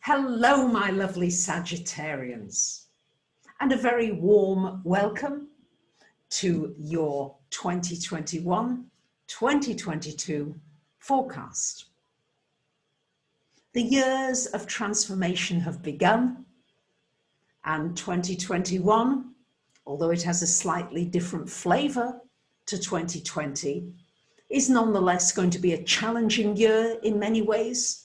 Hello, my lovely Sagittarians, and a very warm welcome to your 2021-2022 forecast. The years of transformation have begun, and 2021, although it has a slightly different flavor to 2020, is nonetheless going to be a challenging year in many ways,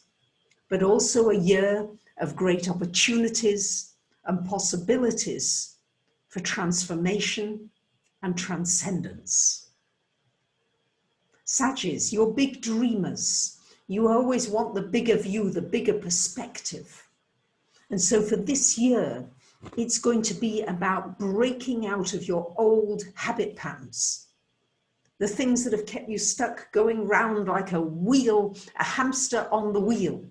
but also a year of great opportunities and possibilities for transformation and transcendence. Saggies, you're big dreamers. You always want the bigger view, the bigger perspective. And so for this year, it's going to be about breaking out of your old habit patterns. The things that have kept you stuck going round like a wheel, a hamster on the wheel.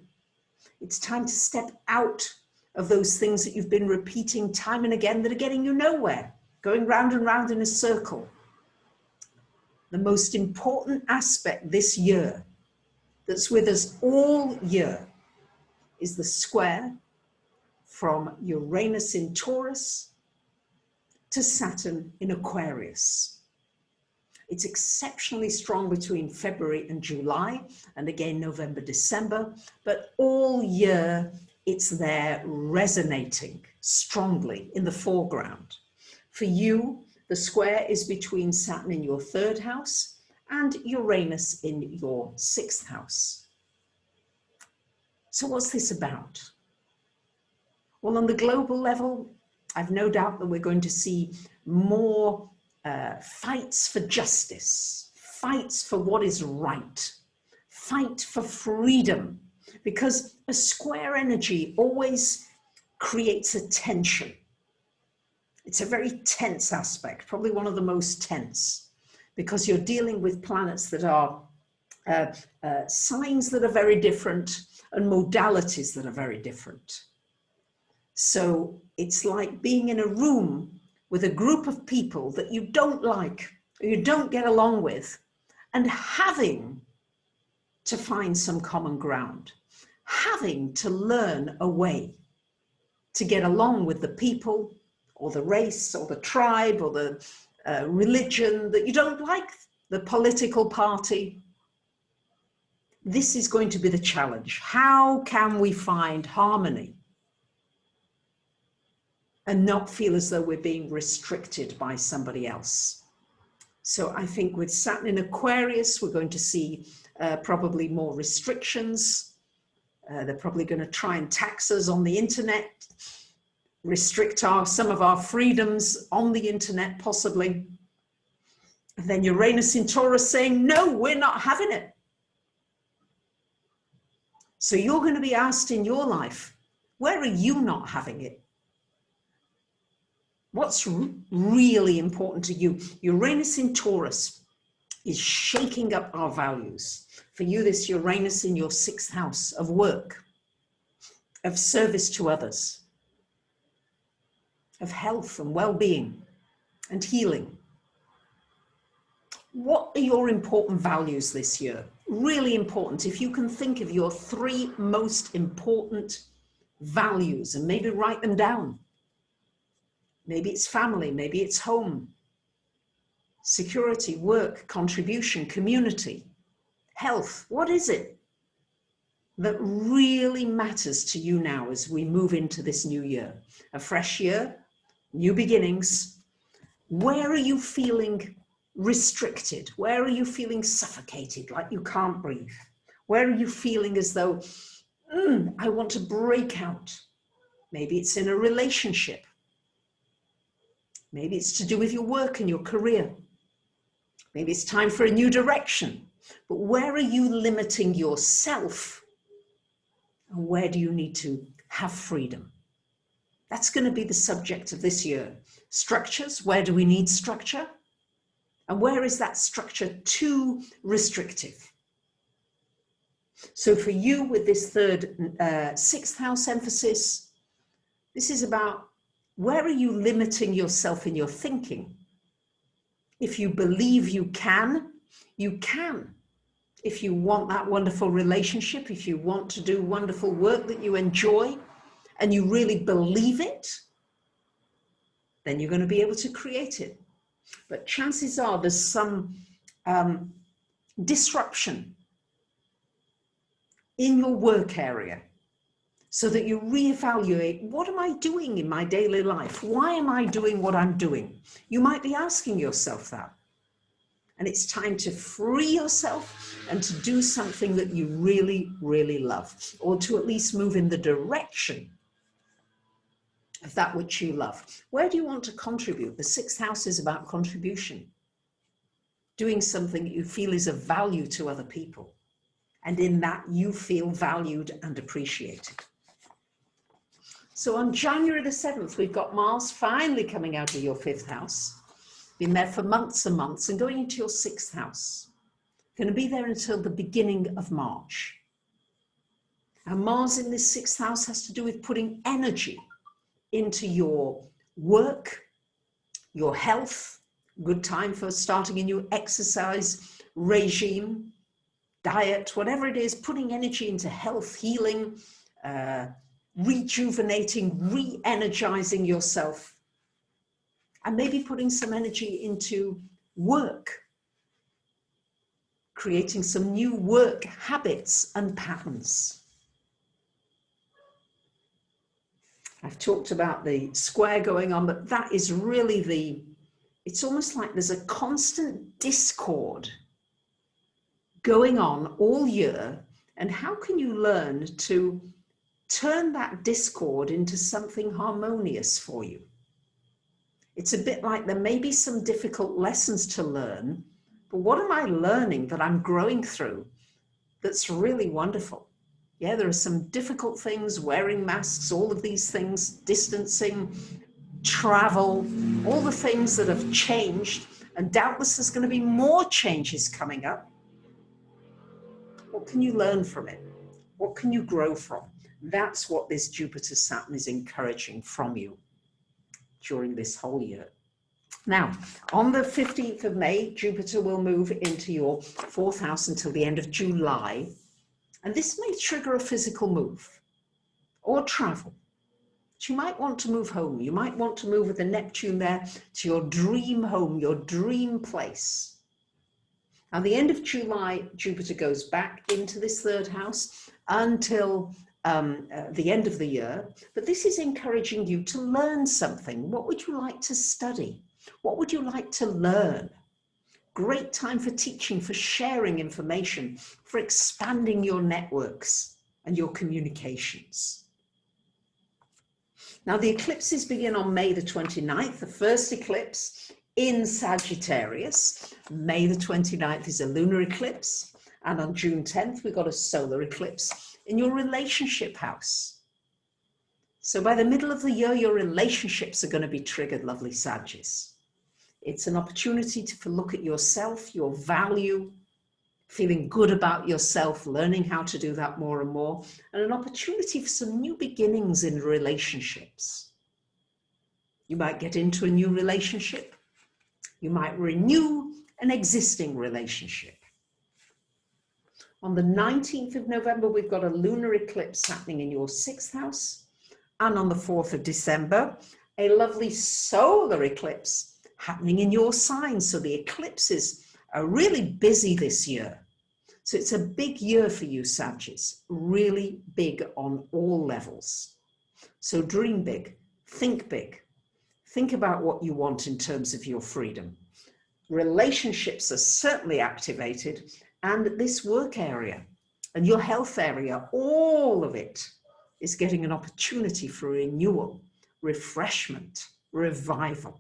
It's time to step out of those things that you've been repeating time and again that are getting you nowhere, going round and round in a circle. The most important aspect this year that's with us all year is the square from Uranus in Taurus to Saturn in Aquarius. It's exceptionally strong between February and July, and again November, December, but all year it's there resonating strongly in the foreground. For you, the square is between Saturn in your third house and Uranus in your sixth house. So what's this about? Well, on the global level, I've no doubt that we're going to see more fights for justice, fights for what is right, fight for freedom, because a square energy always creates a tension. It's a very tense aspect, probably one of the most tense, because you're dealing with planets that are signs that are very different and modalities that are very different. So it's like being in a room with a group of people that you don't like, or you don't get along with, and having to find some common ground, having to learn a way to get along with the people, or the race, or the tribe, or the religion that you don't like, the political party. This is going to be the challenge. How can we find harmony and not feel as though we're being restricted by somebody else? So I think with Saturn in Aquarius, we're going to see probably more restrictions. They're probably going to try and tax us on the internet, restrict some of our freedoms on the internet, possibly. And then Uranus in Taurus saying, no, we're not having it. So you're going to be asked in your life, where are you not having it? What's really important to you? Uranus in Taurus is shaking up our values. For you, this Uranus in your sixth house of work, of service to others, of health and well-being and healing. What are your important values this year? Really important. If you can think of your three most important values and maybe write them down. Maybe it's family, maybe it's home, security, work, contribution, community, health. What is it that really matters to you now as we move into this new year? A fresh year, new beginnings. Where are you feeling restricted? Where are you feeling suffocated, like you can't breathe? Where are you feeling as though, I want to break out? Maybe it's in a relationship. Maybe it's to do with your work and your career. Maybe it's time for a new direction. But where are you limiting yourself? And where do you need to have freedom? That's going to be the subject of this year. Structures, where do we need structure? And where is that structure too restrictive? So for you with this third, sixth house emphasis, this is about where are you limiting yourself in your thinking? If you believe you can, you can. If you want that wonderful relationship, if you want to do wonderful work that you enjoy and you really believe it, then you're going to be able to create it. But chances are there's some disruption in your work area, so that you reevaluate, what am I doing in my daily life? Why am I doing what I'm doing? You might be asking yourself that. And it's time to free yourself and to do something that you really, really love, or to at least move in the direction of that which you love. Where do you want to contribute? The sixth house is about contribution, doing something that you feel is of value to other people. And in that you feel valued and appreciated. So on January the 7th, we've got Mars finally coming out of your fifth house. Been there for months and months, and going into your sixth house. Going to be there until the beginning of March. And Mars in this sixth house has to do with putting energy into your work, your health, good time for starting a new exercise regime, diet, whatever it is, putting energy into health, healing, rejuvenating, re-energizing yourself. And maybe putting some energy into work, creating some new work habits and patterns. I've talked about the square going on, but that is really it's almost like there's a constant discord going on all year. And how can you learn to turn that discord into something harmonious for you? It's a bit like there may be some difficult lessons to learn, but what am I learning that I'm growing through that's really wonderful? Yeah, there are some difficult things, wearing masks, all of these things, distancing, travel, all the things that have changed, and doubtless there's going to be more changes coming up. What can you learn from it? What can you grow from? That's what this Jupiter-Saturn is encouraging from you during this whole year. Now, on the 15th of May, Jupiter will move into your fourth house until the end of July. And this may trigger a physical move or travel. But you might want to move home. You might want to move with the Neptune there to your dream home, your dream place. Now, the end of July, Jupiter goes back into this third house until the end of the year. But this is encouraging you to learn something. What would you like to study? What would you like to learn? Great time for teaching, for sharing information, for expanding your networks and your communications. Now, the eclipses begin on May the 29th, the first eclipse in Sagittarius. May the 29th is a lunar eclipse. And on June 10th, we've got a solar eclipse in your relationship house. So by the middle of the year, your relationships are going to be triggered, lovely Sagittarius. It's an opportunity to look at yourself, your value, feeling good about yourself, learning how to do that more and more, and an opportunity for some new beginnings in relationships. You might get into a new relationship. You might renew an existing relationship. On the 19th of November, we've got a lunar eclipse happening in your sixth house. And on the 4th of December, a lovely solar eclipse happening in your sign. So the eclipses are really busy this year. So it's a big year for you, Sagittarius, really big on all levels. So dream big, think big. Think about what you want in terms of your freedom. Relationships are certainly activated, and this work area and your health area, all of it is getting an opportunity for renewal, refreshment, revival.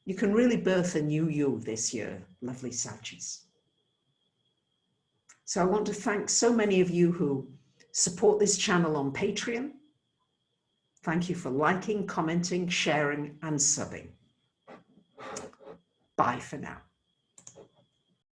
You can really birth a new you this year, lovely Sagittarius. So I want to thank so many of you who support this channel on Patreon. Thank you for liking, commenting, sharing, and subbing. Bye for now.